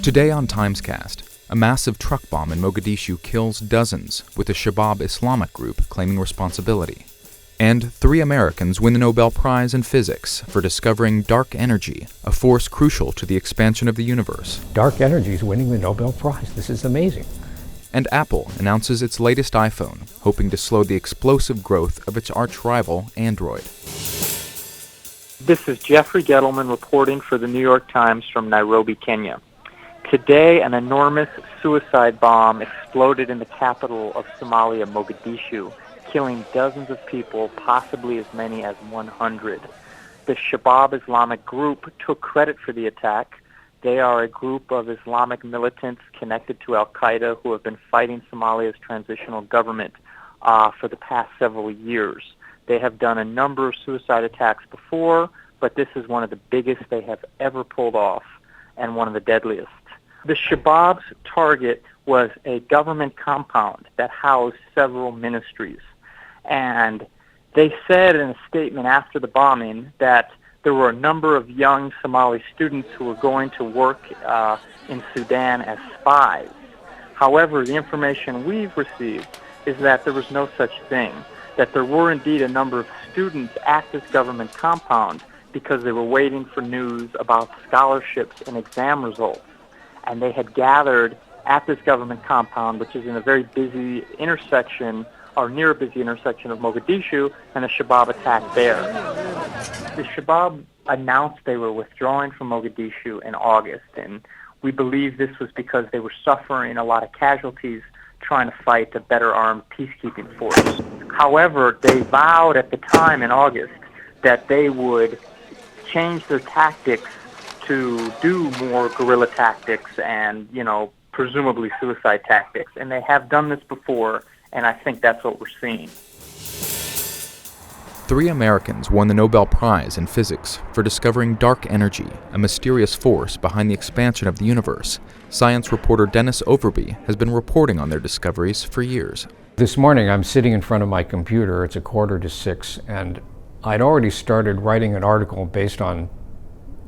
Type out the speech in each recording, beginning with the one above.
Today on TimesCast, a massive truck bomb in Mogadishu kills dozens, with the Shabab Islamic group claiming responsibility. And 3 Americans win the Nobel Prize in Physics for discovering dark energy, a force crucial to the expansion of the universe. Dark energy is winning the Nobel Prize. This is amazing. And Apple announces its latest iPhone, hoping to slow the explosive growth of its arch-rival Android. This is Jeffrey Gettleman reporting for the New York Times from Nairobi, Kenya. Today, an enormous suicide bomb exploded in the capital of Somalia, Mogadishu, killing dozens of people, possibly as many as 100. The Shabab Islamic group took credit for the attack. They are a group of Islamic militants connected to al-Qaeda who have been fighting Somalia's transitional government for the past several years. They have done a number of suicide attacks before, but this is one of the biggest they have ever pulled off and one of the deadliest. The Shabab's target was a government compound that housed several ministries. And they said in a statement after the bombing that there were a number of young Somali students who were going to work in Sudan as spies. However, the information we've received is that there was no such thing, that there were indeed a number of students at this government compound because they were waiting for news about scholarships and exam results. And they had gathered at this government compound, which is in a very busy intersection, or near a busy intersection of Mogadishu, and the Shabab attacked there. The Shabab announced they were withdrawing from Mogadishu in August, and we believe this was because they were suffering a lot of casualties trying to fight a better armed peacekeeping force. However, they vowed at the time in August that they would change their tactics to do more guerrilla tactics and, presumably suicide tactics. And they have done this before, and I think that's what we're seeing. 3 Americans won the Nobel Prize in Physics for discovering dark energy, a mysterious force behind the expansion of the universe. Science reporter Dennis Overby has been reporting on their discoveries for years. This morning I'm sitting in front of my computer, it's 5:45, and I'd already started writing an article based on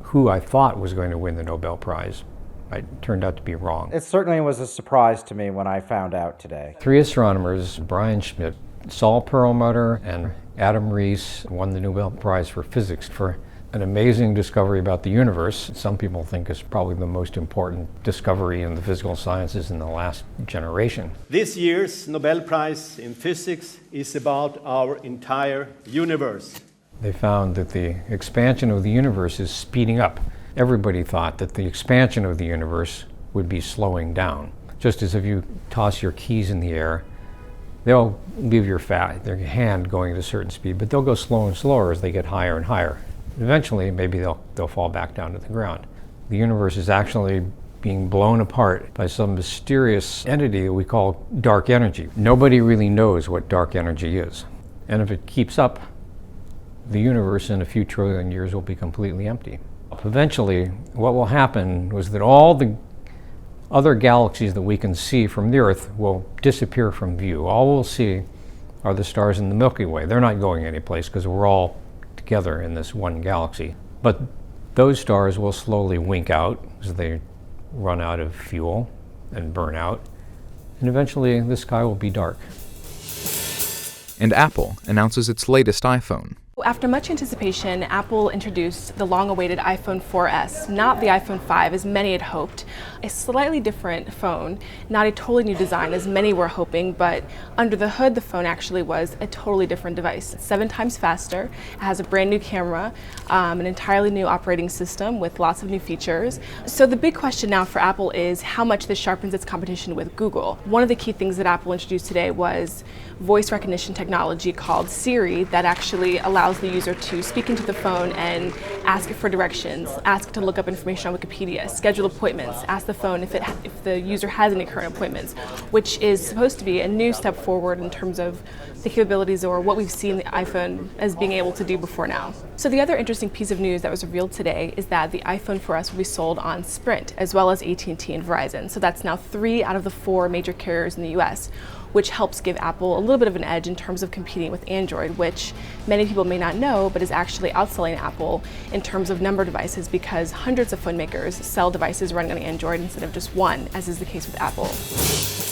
who I thought was going to win the Nobel Prize. I turned out to be wrong. It certainly was a surprise to me when I found out today. 3 astronomers, Brian Schmidt, Saul Perlmutter, and Adam Rees, won the Nobel Prize for Physics for an amazing discovery about the universe. Some people think it's probably the most important discovery in the physical sciences in the last generation. This year's Nobel Prize in Physics is about our entire universe. They found that the expansion of the universe is speeding up. Everybody thought that the expansion of the universe would be slowing down. Just as if you toss your keys in the air, they'll leave your hand going at a certain speed, but they'll go slower and slower as they get higher and higher. Eventually, maybe they'll fall back down to the ground. The universe is actually being blown apart by some mysterious entity that we call dark energy. Nobody really knows what dark energy is. And if it keeps up, the universe in a few trillion years will be completely empty. Eventually, what will happen was that all the other galaxies that we can see from the Earth will disappear from view. All we'll see are the stars in the Milky Way. They're not going anyplace because we're all together in this one galaxy. But those stars will slowly wink out as they run out of fuel and burn out. And eventually, the sky will be dark. And Apple announces its latest iPhone. After much anticipation, Apple introduced the long-awaited iPhone 4S, not the iPhone 5 as many had hoped. A slightly different phone, not a totally new design as many were hoping, but under the hood the phone actually was a totally different device. It's 7 times faster, it has a brand new camera, an entirely new operating system with lots of new features. So the big question now for Apple is how much this sharpens its competition with Google. One of the key things that Apple introduced today was voice recognition technology called Siri that actually allows the user to speak into the phone and ask it for directions, ask it to look up information on Wikipedia, schedule appointments, ask the phone if the user has any current appointments, which is supposed to be a new step forward in terms of the capabilities or what we've seen the iPhone as being able to do before now. So the other interesting piece of news that was revealed today is that the iPhone 4S will be sold on Sprint as well as AT&T and Verizon. So that's now 3 out of the 4 major carriers in the US. which helps give Apple a little bit of an edge in terms of competing with Android, which many people may not know, but is actually outselling Apple in terms of number of devices because hundreds of phone makers sell devices running on Android instead of just one, as is the case with Apple.